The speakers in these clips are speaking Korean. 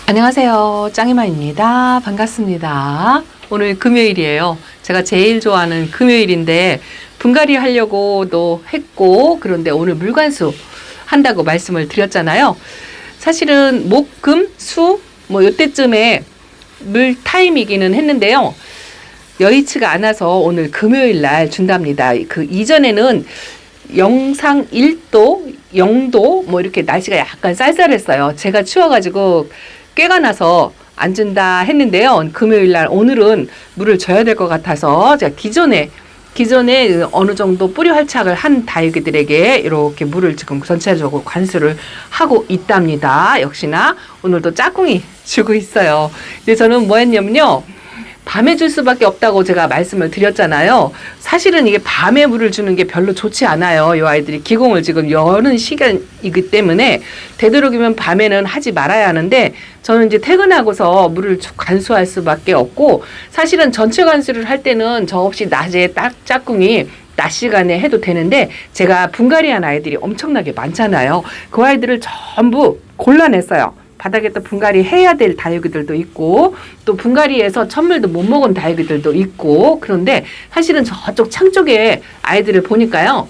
안녕하세요. 짱이마입니다. 반갑습니다. 오늘 금요일이에요. 제가 제일 좋아하는 금요일인데 분갈이 하려고도 했고, 그런데 오늘 물관수 한다고 말씀을 드렸잖아요. 사실은 목, 금, 수 요때쯤에 물 타임이기는 했는데요. 여의치가 않아서 오늘 금요일 날 준답니다. 그 이전에는 영상 1도, 0도 이렇게 날씨가 약간 쌀쌀했어요. 제가 추워가지고 꾀가 나서 안 준다 했는데요. 금요일 날 오늘은 물을 줘야 될 것 같아서 제가 기존에 어느 정도 뿌리 활착을 한 다육이들에게 이렇게 물을 지금 전체적으로 관수를 하고 있답니다. 역시나 오늘도 짝꿍이 주고 있어요. 이제 저는 뭐 했냐면요. 밤에 줄 수밖에 없다고 제가 말씀을 드렸잖아요. 사실은 이게 밤에 물을 주는 게 별로 좋지 않아요. 이 아이들이 기공을 지금 여는 시간이기 때문에 되도록이면 밤에는 하지 말아야 하는데, 저는 이제 퇴근하고서 물을 관수할 수밖에 없고, 사실은 전체 관수를 할 때는 저 없이 낮에 딱 짝꿍이 낮 시간에 해도 되는데, 제가 분갈이한 아이들이 엄청나게 많잖아요. 그 아이들을 전부 골라냈어요. 바닥에 또 분갈이 해야 될 다육이들도 있고, 또 분갈이에서 천물도 못 먹은 다육이들도 있고, 그런데 사실은 저쪽 창 쪽에 아이들을 보니까요,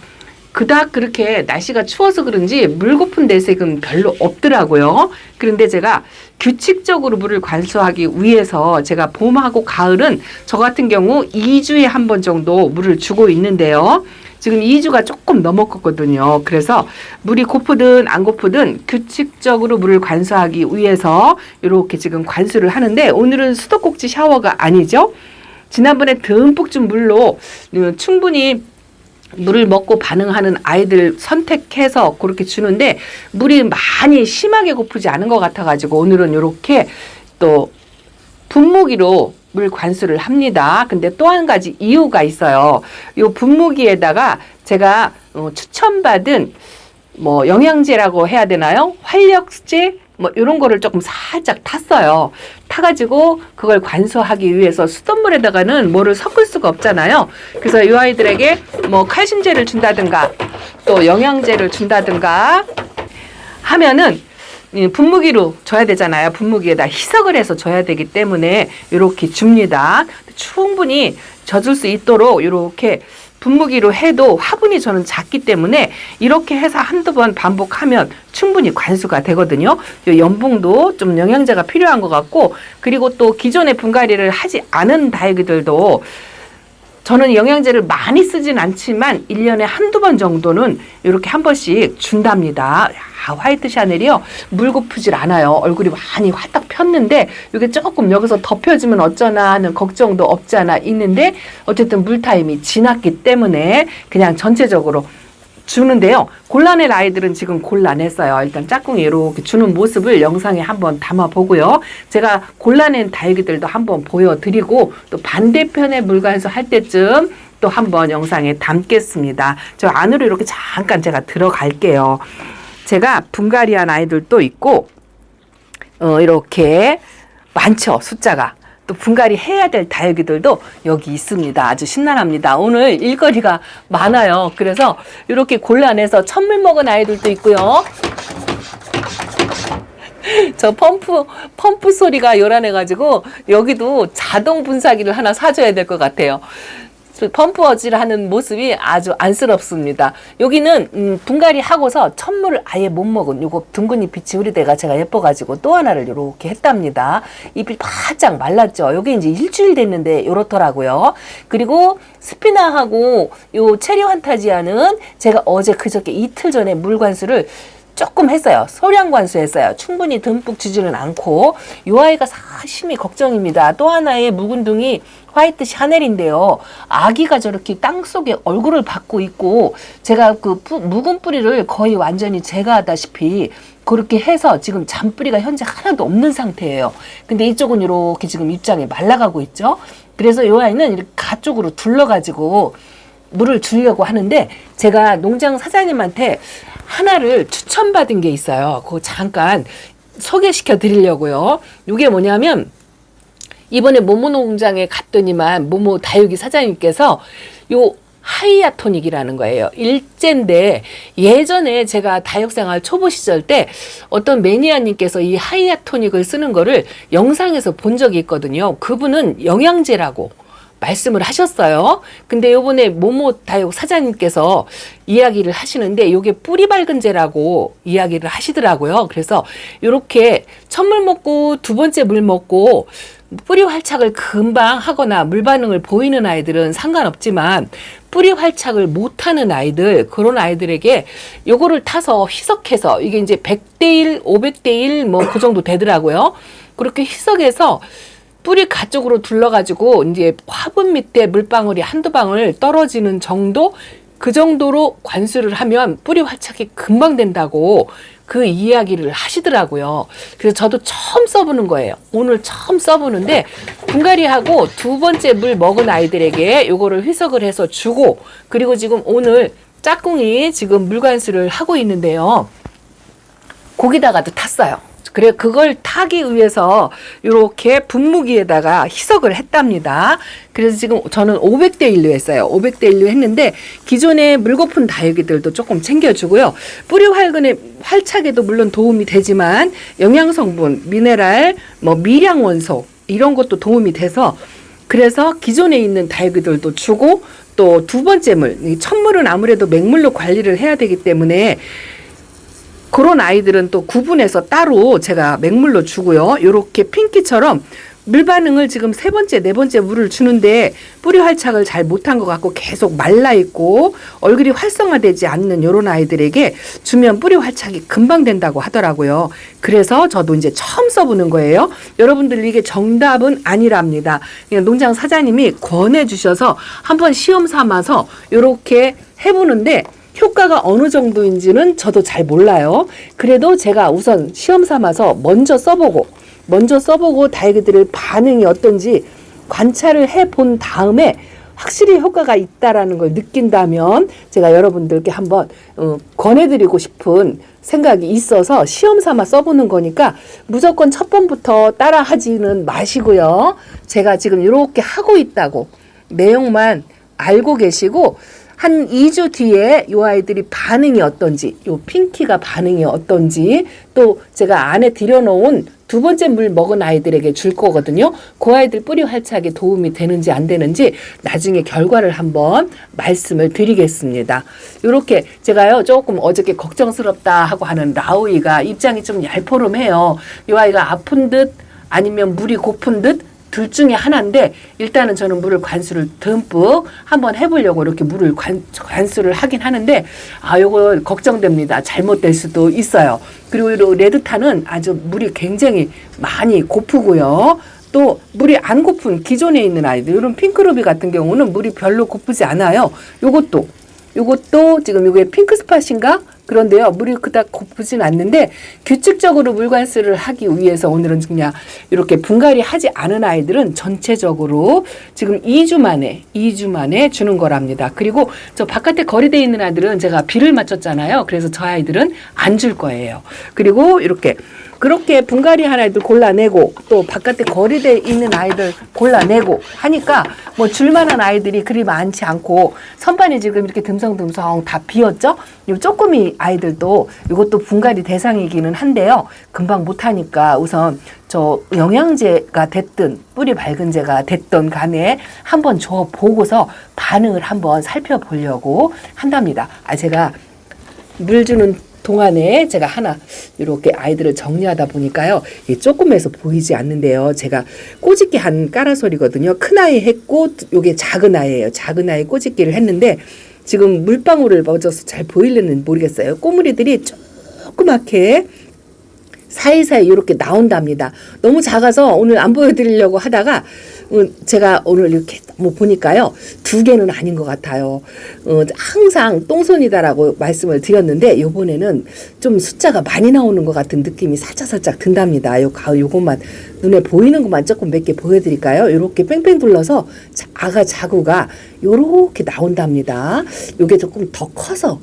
그닥 그렇게 날씨가 추워서 그런지 물 고픈 대색은 별로 없더라고요. 그런데 제가 규칙적으로 물을 관수하기 위해서 제가 봄하고 가을은 저 같은 경우 2주에 한 번 정도 물을 주고 있는데요. 지금 2주가 조금 넘었거든요. 그래서 물이 고프든 안 고프든 규칙적으로 물을 관수하기 위해서 이렇게 지금 관수를 하는데, 오늘은 수도꼭지 샤워가 아니죠. 지난번에 듬뿍 준 물로 충분히 물을 먹고 반응하는 아이들 선택해서 그렇게 주는데, 물이 많이 심하게 고프지 않은 것 같아가지고 오늘은 이렇게 또 분무기로 물 관수를 합니다. 근데 또 한 가지 이유가 있어요. 이 분무기에다가 제가 추천받은 영양제라고 해야 되나요? 활력제 이런 거를 조금 살짝 탔어요. 타가지고 그걸 관수하기 위해서 수돗물에다가는 뭐를 섞을 수가 없잖아요. 그래서 이 아이들에게 칼슘제를 준다든가 또 영양제를 준다든가 하면은 분무기로 줘야 되잖아요. 분무기에다 희석을 해서 줘야 되기 때문에 이렇게 줍니다. 충분히 젖을 수 있도록 이렇게 분무기로 해도 화분이 저는 작기 때문에 이렇게 해서 한두 번 반복하면 충분히 관수가 되거든요. 연봉도 좀 영양제가 필요한 것 같고, 그리고 또 기존에 분갈이를 하지 않은 다육이들도 저는 영양제를 많이 쓰진 않지만 1년에 한두 번 정도는 이렇게 한 번씩 준답니다. 화이트 샤넬이요, 물 고프질 않아요. 얼굴이 많이 화딱 폈는데 이게 조금 여기서 덮여지면 어쩌나 하는 걱정도 없지 않아 있는데, 어쨌든 물타임이 지났기 때문에 그냥 전체적으로 주는데요. 골라낼 아이들은 지금 골라냈어요. 일단 짝꿍이 이렇게 주는 모습을 영상에 한번 담아보고요. 제가 골라낸 다육이들도 한번 보여드리고, 또 반대편에 물관수 할 때쯤 또 한번 영상에 담겠습니다. 저 안으로 이렇게 잠깐 제가 들어갈게요. 제가 분갈이한 아이들도 있고, 이렇게 많죠, 숫자가. 또 분갈이 해야 될 다육이들도 여기 있습니다. 아주 신나랍니다. 오늘 일거리가 많아요. 그래서 이렇게 골라내서 천물 먹은 아이들도 있고요. 저 펌프 소리가 요란해가지고 여기도 자동 분사기를 하나 사줘야 될 것 같아요. 펌프어지를 하는 모습이 아주 안쓰럽습니다. 여기는 분갈이 하고서 천물을 아예 못 먹은 요거 둥근 잎이 지우리대가 제가 예뻐가지고 또 하나를 이렇게 했답니다. 잎이 바짝 말랐죠. 여기 이제 일주일 됐는데 이렇더라고요. 그리고 스피나하고 요 체리 환타지아는 제가 어제 그저께 이틀 전에 물 관수를 조금 했어요. 소량 관수했어요. 충분히 듬뿍 주지는 않고. 이 아이가 사심이 걱정입니다. 또 하나의 묵은둥이 화이트 샤넬인데요. 아기가 저렇게 땅속에 얼굴을 받고 있고, 제가 그 묵은 뿌리를 거의 완전히 제거하다시피 그렇게 해서 지금 잔뿌리가 현재 하나도 없는 상태예요. 근데 이쪽은 이렇게 지금 입장이 말라가고 있죠. 그래서 이 아이는 이렇게 가쪽으로 둘러가지고 물을 주려고 하는데, 제가 농장 사장님한테 하나를 추천받은 게 있어요. 그거 잠깐 소개시켜 드리려고요. 이게 뭐냐면, 이번에 모모 농장에 갔더니만 모모 다육이 사장님께서 요 하이아토닉이라는 거예요. 일제인데 예전에 제가 다육생활 초보 시절 때 어떤 매니아님께서 이 하이아토닉을 쓰는 거를 영상에서 본 적이 있거든요. 그분은 영양제라고 말씀을 하셨어요. 근데 요번에 모모 다육 사장님께서 이야기를 하시는데 요게 뿌리 밝은제라고 이야기를 하시더라고요. 그래서 요렇게 첫물 먹고 두 번째 물 먹고 뿌리 활착을 금방 하거나 물 반응을 보이는 아이들은 상관없지만 뿌리 활착을 못하는 아이들, 그런 아이들에게 요거를 타서 희석해서 이게 이제 100대1, 500대1 뭐 그 정도 되더라고요. 그렇게 희석해서 뿌리 가쪽으로 둘러가지고 이제 화분 밑에 물방울이 한두 방울 떨어지는 정도, 그 정도로 관수를 하면 뿌리 활착이 금방 된다고 그 이야기를 하시더라고요. 그래서 저도 처음 써보는 거예요. 오늘 처음 써보는데 분갈이하고 두 번째 물 먹은 아이들에게 요거를 희석을 해서 주고, 그리고 지금 오늘 짝꿍이 지금 물관수를 하고 있는데요. 거기다가도 탔어요. 그래, 그걸 타기 위해서 이렇게 분무기에다가 희석을 했답니다. 그래서 지금 저는 500대 1로 했어요. 500대 1로 했는데 기존에 물거품 다육이들도 조금 챙겨주고요. 뿌리 활착에도 물론 도움이 되지만 영양성분, 미네랄, 뭐 미량 원소 이런 것도 도움이 돼서, 그래서 기존에 있는 다육이들도 주고, 또 두 번째 물, 첫 물은 아무래도 맹물로 관리를 해야 되기 때문에 그런 아이들은 또 구분해서 따로 제가 맹물로 주고요. 요렇게 핑키처럼 물 반응을 지금 세 번째, 네 번째 물을 주는데 뿌리 활착을 잘 못한 것 같고 계속 말라있고 얼굴이 활성화되지 않는 요런 아이들에게 주면 뿌리 활착이 금방 된다고 하더라고요. 그래서 저도 이제 처음 써보는 거예요. 여러분들 이게 정답은 아니랍니다. 그냥 농장 사장님이 권해주셔서 한번 시험 삼아서 요렇게 해보는데 효과가 어느 정도인지는 저도 잘 몰라요. 그래도 제가 우선 시험 삼아서 먼저 써보고 다육이들의 반응이 어떤지 관찰을 해본 다음에 확실히 효과가 있다라는 걸 느낀다면 제가 여러분들께 한번 권해드리고 싶은 생각이 있어서 시험 삼아 써보는 거니까 무조건 첫 번부터 따라 하지는 마시고요. 제가 지금 이렇게 하고 있다고 내용만 알고 계시고 한 2주 뒤에 요 아이들이 반응이 어떤지, 요 핑키가 반응이 어떤지, 또 제가 안에 들여놓은 두 번째 물 먹은 아이들에게 줄 거거든요. 그 아이들 뿌리 활착에 도움이 되는지 안 되는지 나중에 결과를 한번 말씀을 드리겠습니다. 요렇게 제가요 조금 어저께 걱정스럽다 하고 하는 라우이가 입장이 좀 얄포름해요. 요 아이가 아픈 듯 아니면 물이 고픈 듯 둘 중에 하나인데, 일단은 저는 물을 관수를 듬뿍 한번 해보려고 이렇게 물을 관수를 하긴 하는데, 요거 걱정됩니다. 잘못될 수도 있어요. 그리고 이 레드탄은 아주 물이 굉장히 많이 고프고요. 또 물이 안 고픈 기존에 있는 아이들, 이런 핑크루비 같은 경우는 물이 별로 고프지 않아요. 요것도 지금 이게 핑크 스팟인가? 그런데요, 물이 그닥 고프진 않는데 규칙적으로 물관수를 하기 위해서 오늘은 그냥 이렇게 분갈이 하지 않은 아이들은 전체적으로 지금 2주 만에 주는 거랍니다. 그리고 저 바깥에 거리되어 있는 아이들은 제가 비를 맞췄잖아요. 그래서 저 아이들은 안 줄 거예요. 그리고 그렇게 분갈이 한 아이들 골라내고 또 바깥에 거리되어 있는 아이들 골라내고 하니까 뭐 줄만한 아이들이 그리 많지 않고 선반이 지금 이렇게 듬성듬성 다 비었죠. 요 쪼꼬미 아이들도 이것도 분갈이 대상이기는 한데요. 금방 못하니까 우선 저 영양제가 됐든 뿌리 밝은제가 됐든 간에 한번 줘 보고서 반응을 한번 살펴보려고 한답니다. 제가 물 주는 동안에 제가 하나 이렇게 아이들을 정리하다 보니까요, 조금해서 보이지 않는데요. 제가 꼬집기 한 까라솔이거든요. 큰 아이 했고 요게 작은 아이예요. 작은 아이 꼬집기를 했는데 지금 물방울을 얹어서 잘 보이려는 모르겠어요. 꼬물이들이 조그맣게 사이사이 이렇게 나온답니다. 너무 작아서 오늘 안 보여드리려고 하다가 제가 오늘 이렇게 뭐 보니까요, 2개는 아닌 것 같아요. 항상 똥손이다라고 말씀을 드렸는데 요번에는 좀 숫자가 많이 나오는 것 같은 느낌이 살짝 든답니다. 요것만 눈에 보이는 것만 조금 몇 개 보여드릴까요? 요렇게 뺑뺑 둘러서 아가 자구가 요렇게 나온답니다. 요게 조금 더 커서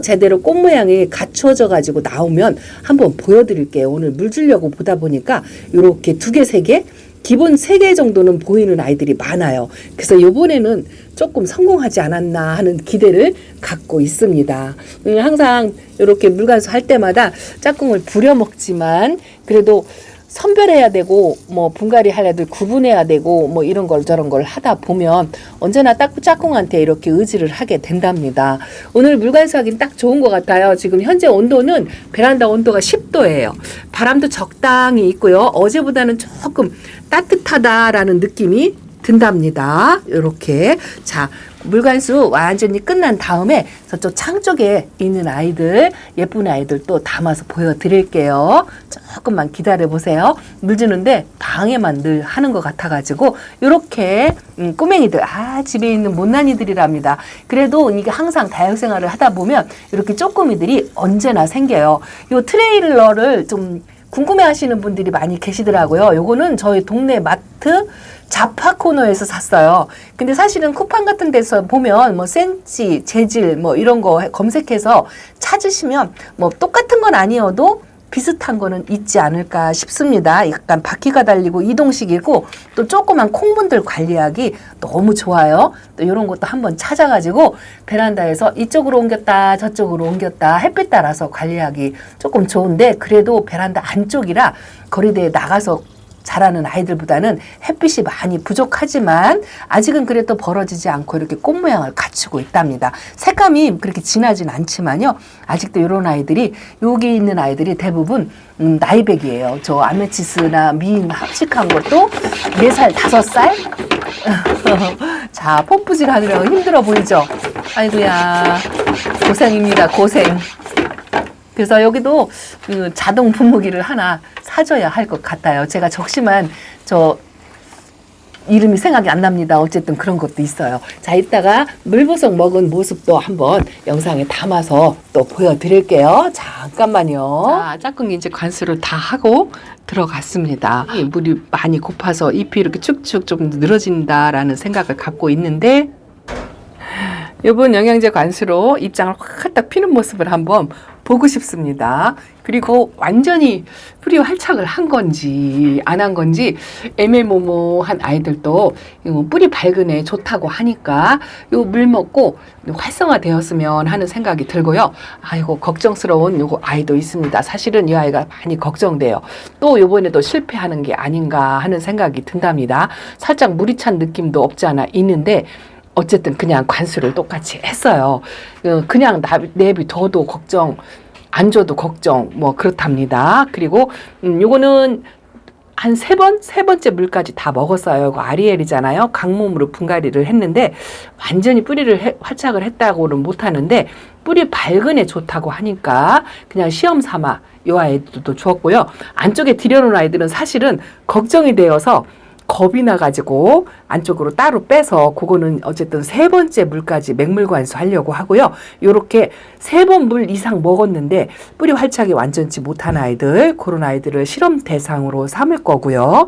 제대로 꽃 모양이 갖추어져 가지고 나오면 한번 보여드릴게요. 오늘 물 주려고 보다 보니까 요렇게 2개, 3개 기본 3개 정도는 보이는 아이들이 많아요. 그래서 이번에는 조금 성공하지 않았나 하는 기대를 갖고 있습니다. 항상 이렇게 물관수 할 때마다 짝꿍을 부려먹지만 그래도 선별해야 되고 뭐 분갈이 할 애들 구분해야 되고 뭐 이런 걸 저런 걸 하다 보면 언제나 딱 짝꿍한테 이렇게 의지를 하게 된답니다. 오늘 물관수하기는 딱 좋은 것 같아요. 지금 현재 온도는 베란다 온도가 10도예요. 바람도 적당히 있고요. 어제보다는 조금 따뜻하다라는 느낌이 든답니다. 이렇게 자 물관수 완전히 끝난 다음에 저쪽 창 쪽에 있는 아이들 예쁜 아이들 또 담아서 보여드릴게요. 조금만 기다려 보세요. 물 주는데 방해만 늘 하는 것 같아가지고 이렇게 꼬맹이들 집에 있는 못난이들이랍니다. 그래도 이게 항상 다육생활을 하다 보면 이렇게 쪼꼬미들이 언제나 생겨요. 이 트레일러를 좀 궁금해하시는 분들이 많이 계시더라고요. 요거는 저희 동네 마트 자파 코너에서 샀어요. 근데 사실은 쿠팡 같은 데서 보면 뭐 센치, 재질 뭐 이런 거 검색해서 찾으시면 뭐 똑같은 건 아니어도 비슷한 거는 있지 않을까 싶습니다. 약간 바퀴가 달리고 이동식이고 또 조그만 콩분들 관리하기 너무 좋아요. 또 이런 것도 한번 찾아가지고 베란다에서 이쪽으로 옮겼다 저쪽으로 옮겼다 햇빛 따라서 관리하기 조금 좋은데 그래도 베란다 안쪽이라 거리대에 나가서 자라는 아이들보다는 햇빛이 많이 부족하지만 아직은 그래도 벌어지지 않고 이렇게 꽃 모양을 갖추고 있답니다. 색감이 그렇게 진하진 않지만요. 아직도 이런 아이들이 여기 있는 아이들이 대부분 나이백이에요. 저 아메치스나 미인 합식한 것도 4살, 5살? 자, 펌프질 하느라고 힘들어 보이죠? 아이고야 고생입니다. 고생. 그래서 여기도 자동 분무기를 하나 사줘야 할 것 같아요. 제가 적시만 저 이름이 생각이 안 납니다. 어쨌든 그런 것도 있어요. 자, 이따가 물보석 먹은 모습도 한번 영상에 담아서 또 보여드릴게요. 잠깐만요. 자, 짝꿍이 이제 관수를 다 하고 들어갔습니다. 물이 많이 고파서 잎이 이렇게 축축 좀 늘어진다라는 생각을 갖고 있는데 이번 영양제 관수로 입장을 확 딱 피는 모습을 한번 보고 싶습니다. 그리고 완전히 뿌리 활착을 한 건지 안 한 건지 애매모호한 아이들도 뿌리 밝은 애 좋다고 하니까 요 물 먹고 활성화되었으면 하는 생각이 들고요. 아이고 걱정스러운 요거 아이도 있습니다. 사실은 이 아이가 많이 걱정돼요. 또 요번에도 실패하는 게 아닌가 하는 생각이 든답니다. 살짝 물이 찬 느낌도 없지 않아 있는데 어쨌든 그냥 관수를 똑같이 했어요. 그냥 내비둬도 걱정, 안 줘도 걱정, 뭐 그렇답니다. 그리고 요거는 한 3번, 3번째 물까지 다 먹었어요. 이거 아리엘이잖아요. 강몸으로 분갈이를 했는데 완전히 뿌리를 활착을 했다고는 못하는데 뿌리 밝은 애 좋다고 하니까 그냥 시험 삼아 요 아이들도 주었고요. 안쪽에 들여놓은 아이들은 사실은 걱정이 되어서 겁이 나가지고 안쪽으로 따로 빼서 그거는 어쨌든 3번째 물까지 맹물관수 하려고 하고요. 요렇게 3번 물 이상 먹었는데 뿌리 활착이 완전치 못한 아이들, 그런 아이들을 실험 대상으로 삼을 거고요.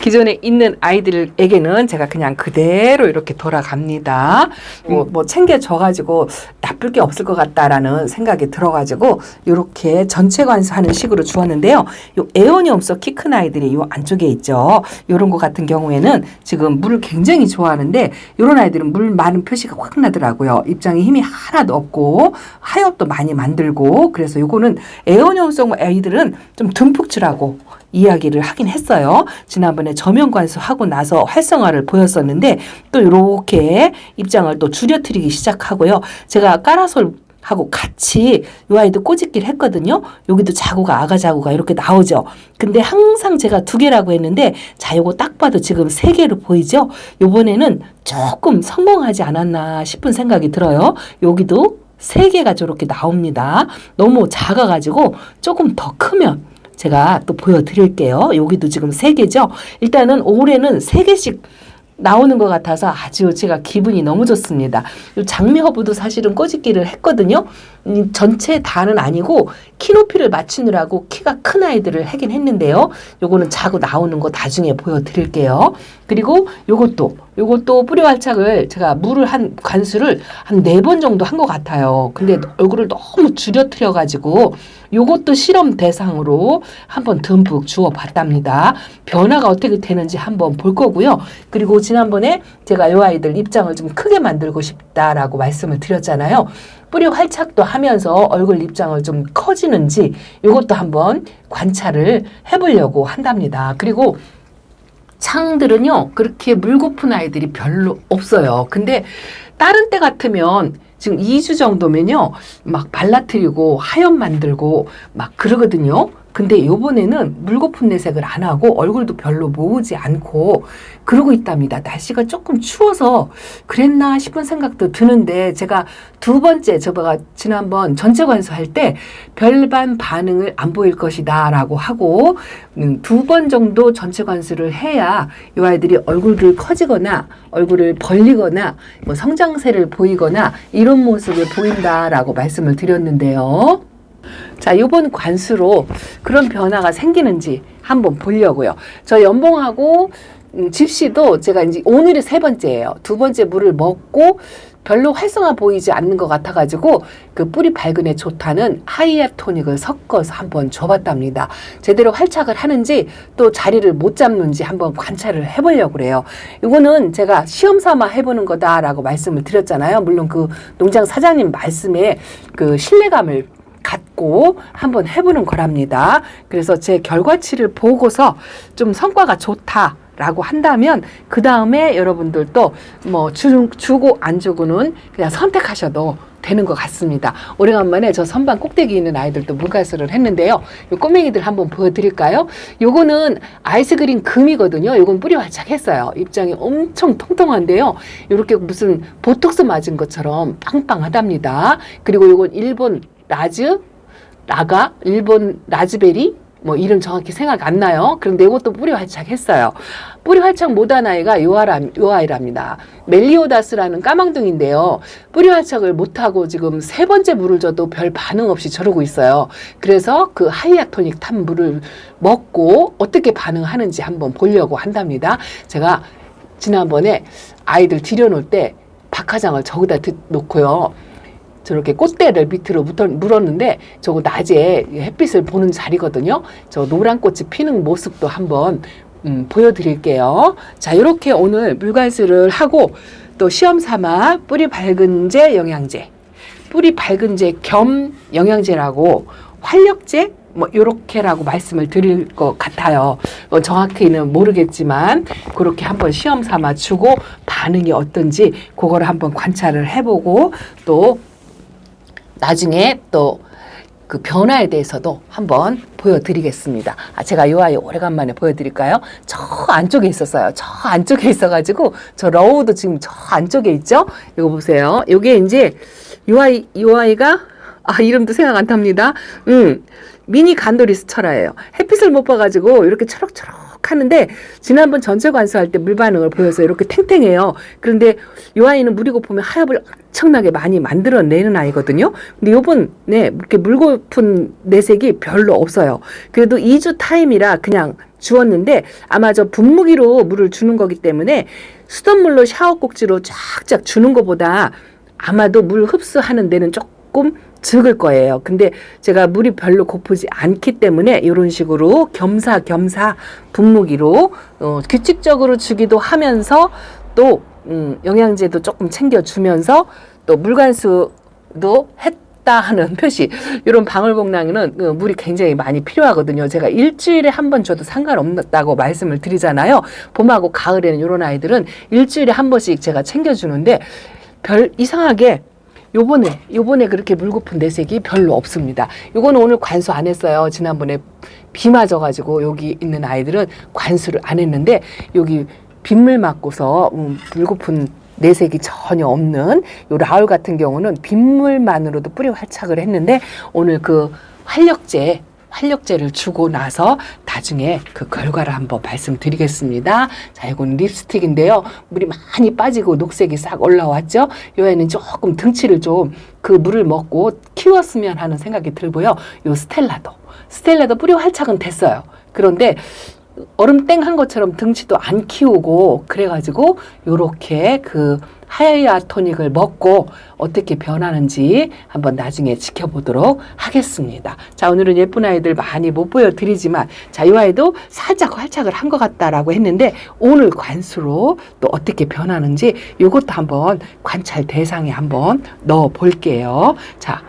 기존에 있는 아이들에게는 제가 그냥 그대로 이렇게 돌아갑니다. 뭐 챙겨줘가지고 나쁠 게 없을 것 같다라는 생각이 들어가지고 요렇게 전체 관수하는 식으로 주었는데요. 요 에오니엄석 키 큰 아이들이 요 안쪽에 있죠. 요런 거 같은 경우에는 지금 물을 굉장히 좋아하는데 이런 아이들은 물 많은 표시가 확 나더라고요. 입장에 힘이 하나도 없고 하엽도 많이 만들고 그래서 요거는 에어니엄성 아이들은 좀 듬뿍 주라고 이야기를 하긴 했어요. 지난번에 저면 관수하고 나서 활성화를 보였었는데 또 이렇게 입장을 또 줄여트리기 시작하고요. 제가 까라솔 하고 같이 이 아이도 꼬집기를 했거든요. 여기도 자구가 아가 자구가 이렇게 나오죠. 근데 항상 제가 2개라고 했는데 자 요거 딱 봐도 지금 3개로 보이죠. 요번에는 조금 성공하지 않았나 싶은 생각이 들어요. 여기도 3개가 저렇게 나옵니다. 너무 작아가지고 조금 더 크면 제가 또 보여드릴게요. 여기도 지금 3개죠. 일단은 올해는 3개씩 나오는 것 같아서 아주 제가 기분이 너무 좋습니다. 이 장미 허브도 사실은 꼬집기를 했거든요. 전체 다는 아니고 키 높이를 맞추느라고 키가 큰 아이들을 하긴 했는데요. 요거는 자고 나오는 거 나중에 보여드릴게요. 그리고 요것도 요것도 뿌리 활착을 제가 물을 관수를 한 4번 정도 한 것 같아요. 근데 얼굴을 너무 줄여트려 가지고 요것도 실험 대상으로 한번 듬뿍 주워 봤답니다. 변화가 어떻게 되는지 한번 볼 거고요. 그리고 지난번에 제가 요 아이들 입장을 좀 크게 만들고 싶다라고 말씀을 드렸잖아요. 뿌리 활착도 하면서 얼굴 입장을 좀 커지는지 요것도 한번 관찰을 해보려고 한답니다. 그리고 창들은요, 그렇게 물고픈 아이들이 별로 없어요. 근데 다른 때 같으면 지금 2주 정도면요, 막 말라트리고 하염 만들고 막 그러거든요. 근데 요번에는 물거품 내색을 안 하고 얼굴도 별로 모으지 않고 그러고 있답니다. 날씨가 조금 추워서 그랬나 싶은 생각도 드는데 제가 두 번째 저가 지난번 전체 관수할 때 별반 반응을 안 보일 것이다 라고 하고 2번 정도 전체 관수를 해야 이 아이들이 얼굴을 커지거나 얼굴을 벌리거나 뭐 성장세를 보이거나 이런 모습을 보인다라고 말씀을 드렸는데요. 자, 이번 관수로 그런 변화가 생기는지 한번 보려고요. 저 연봉하고 집시도 제가 이제 오늘이 3번째예요. 2번째 물을 먹고 별로 활성화 보이지 않는 것 같아가지고 그 뿌리 밝은에 좋다는 하이앱 토닉을 섞어서 한번 줘봤답니다. 제대로 활착을 하는지 또 자리를 못 잡는지 한번 관찰을 해보려고 그래요. 이거는 제가 시험 삼아 해보는 거다라고 말씀을 드렸잖아요. 물론 그 농장 사장님 말씀에 그 신뢰감을 갖고 한번 해보는 거랍니다. 그래서 제 결과치를 보고서 좀 성과가 좋다라고 한다면 그 다음에 여러분들도 뭐 주고 안 주고는 그냥 선택하셔도 되는 것 같습니다. 오래간만에 저 선반 꼭대기 있는 아이들도 물갈수를 했는데요. 요 꼬맹이들 한번 보여드릴까요? 요거는 아이스그린 금이거든요. 요건 뿌리 활착했어요. 입장이 엄청 통통한데요. 요렇게 무슨 보톡스 맞은 것처럼 빵빵하답니다. 그리고 요건 일본 일본 라즈베리 뭐 이름 정확히 생각 안 나요. 그런데 이것도 뿌리 활착했어요. 뿌리 활착 못한 아이가 요 아이랍니다. 멜리오다스라는 까망둥인데요. 뿌리 활착을 못하고 지금 3번째 물을 줘도 별 반응 없이 저러고 있어요. 그래서 그 하이아토닉 탄 물을 먹고 어떻게 반응하는지 한번 보려고 한답니다. 제가 지난번에 아이들 들여놓을 때 박하장을 저기다 놓고요. 저렇게 꽃대를 밑으로 물었는데 저거 낮에 햇빛을 보는 자리거든요. 저 노란 꽃이 피는 모습도 한번 보여드릴게요. 자, 이렇게 오늘 물관수를 하고 또 시험 삼아 뿌리 밝은제 영양제, 뿌리 밝은제 겸 영양제라고 활력제 뭐 요렇게라고 말씀을 드릴 것 같아요. 정확히는 모르겠지만 그렇게 한번 시험 삼아 주고 반응이 어떤지 그거를 한번 관찰을 해보고 또 나중에 또 그 변화에 대해서도 한번 보여드리겠습니다. 제가 이 아이 오래간만에 보여드릴까요? 저 안쪽에 있었어요. 저 안쪽에 있어가지고 저 러우도 지금 저 안쪽에 있죠? 이거 보세요. 이게 이제 이 아이가 이름도 생각 안 납니다. 미니 간도리스 철화예요. 햇빛을 못 봐가지고 이렇게 초록초록 하는데 지난번 전체 관수할 때 물 반응을 보여서 이렇게 탱탱해요. 그런데 이 아이는 물이고 보면 하엽을 엄청나게 많이 만들어내는 아이거든요. 근데 요번에 이렇게 물고픈 내색이 별로 없어요. 그래도 2주 타임이라 그냥 주었는데 아마 저 분무기로 물을 주는 거기 때문에 수돗물로 샤워 꼭지로 쫙쫙 주는 것보다 아마도 물 흡수하는 데는 조금 적을 거예요. 근데 제가 물이 별로 고프지 않기 때문에 이런 식으로 겸사겸사 분무기로 규칙적으로 주기도 하면서 또 영양제도 조금 챙겨주면서 또 물관수도 했다 하는 표시. 이런 방울복랑이는 물이 굉장히 많이 필요하거든요. 제가 일주일에 한 번 줘도 상관없다고 말씀을 드리잖아요. 봄하고 가을에는 이런 아이들은 일주일에 한 번씩 제가 챙겨주는데 별 이상하게 요번에 그렇게 물고픈 내색이 별로 없습니다. 요거는 오늘 관수 안 했어요. 지난번에 비 맞아가지고 여기 있는 아이들은 관수를 안 했는데 여기 빗물 맞고서 물고픈 내색이 전혀 없는 요 라울 같은 경우는 빗물만으로도 뿌리 활착을 했는데 오늘 그 활력제를 주고 나서 나중에 그 결과를 한번 말씀드리겠습니다. 자, 이건 립스틱인데요. 물이 많이 빠지고 녹색이 싹 올라왔죠. 이 아이는 조금 등치를 좀 그 물을 먹고 키웠으면 하는 생각이 들고요. 요 스텔라도 뿌리 활착은 됐어요. 그런데 얼음 땡한 것처럼 등치도 안 키우고 그래가지고 요렇게 그 하이아 토닉을 먹고 어떻게 변하는지 한번 나중에 지켜보도록 하겠습니다. 자, 오늘은 예쁜 아이들 많이 못 보여드리지만 자, 이 아이도 살짝 활착을 한 것 같다라고 했는데 오늘 관수로 또 어떻게 변하는지 요것도 한번 관찰 대상에 한번 넣어 볼게요. 자,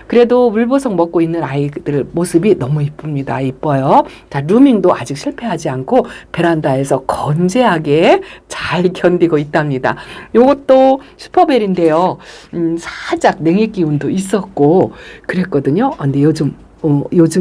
그래도 물보석 먹고 있는 아이들 모습이 너무 이쁩니다. 이뻐요. 자, 루밍도 아직 실패하지 않고 베란다에서 건재하게 잘 견디고 있답니다. 요것도 슈퍼벨인데요. 살짝 냉해 기운도 있었고 그랬거든요. 근데 요즘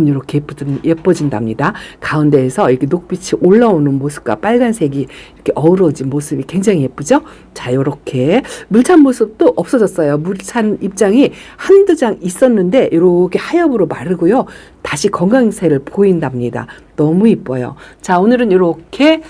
이렇게 예뻐진답니다. 가운데에서 이렇게 녹빛이 올라오는 모습과 빨간색이 이렇게 어우러진 모습이 굉장히 예쁘죠? 자, 요렇게 물찬 모습도 없어졌어요. 물찬 입장이 한두 장 있었는데 이렇게 하엽으로 마르고요. 다시 건강세를 보인답니다. 너무 이뻐요. 자, 오늘은 이렇게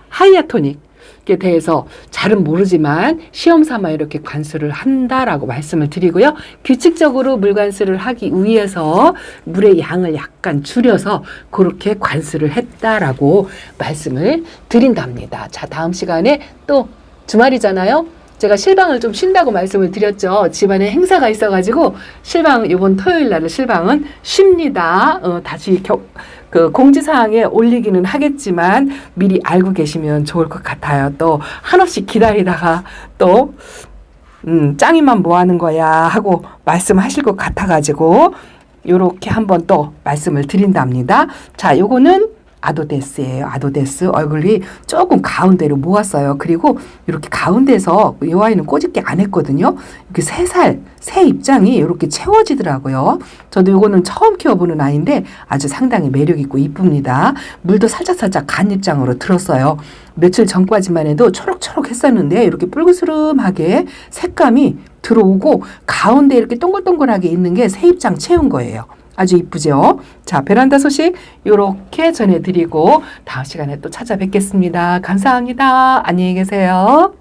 하이아토닉 에 대해서 잘은 모르지만 시험 삼아 이렇게 관수를 한다라고 말씀을 드리고요. 규칙적으로 물 관수를 하기 위해서 물의 양을 약간 줄여서 그렇게 관수를 했다라고 말씀을 드린답니다. 자, 다음 시간에 또 주말이잖아요. 제가 실방을 좀 쉰다고 말씀을 드렸죠. 집안에 행사가 있어가지고 실방 이번 토요일 날은 실방은 쉽니다. 다시 그 공지사항에 올리기는 하겠지만 미리 알고 계시면 좋을 것 같아요. 또 한없이 기다리다가 또 짱이만 뭐 하는 거야 하고 말씀하실 것 같아가지고 요렇게 한번 또 말씀을 드린답니다. 자, 요거는 아도데스예요. 아도데스 얼굴이 조금 가운데로 모았어요. 그리고 이렇게 가운데서 이 아이는 꼬집게 안 했거든요. 이렇게 새 입장이 이렇게 채워지더라고요. 저도 이거는 처음 키워보는 아이인데 아주 상당히 매력 있고 이쁩니다. 물도 살짝 간 입장으로 들었어요. 며칠 전까지만 해도 초록초록 했었는데 이렇게 붉으스름하게 색감이 들어오고 가운데 이렇게 동글동글하게 있는 게 새 입장 채운 거예요. 아주 이쁘죠? 자, 베란다 소식 이렇게 전해드리고 다음 시간에 또 찾아뵙겠습니다. 감사합니다. 안녕히 계세요.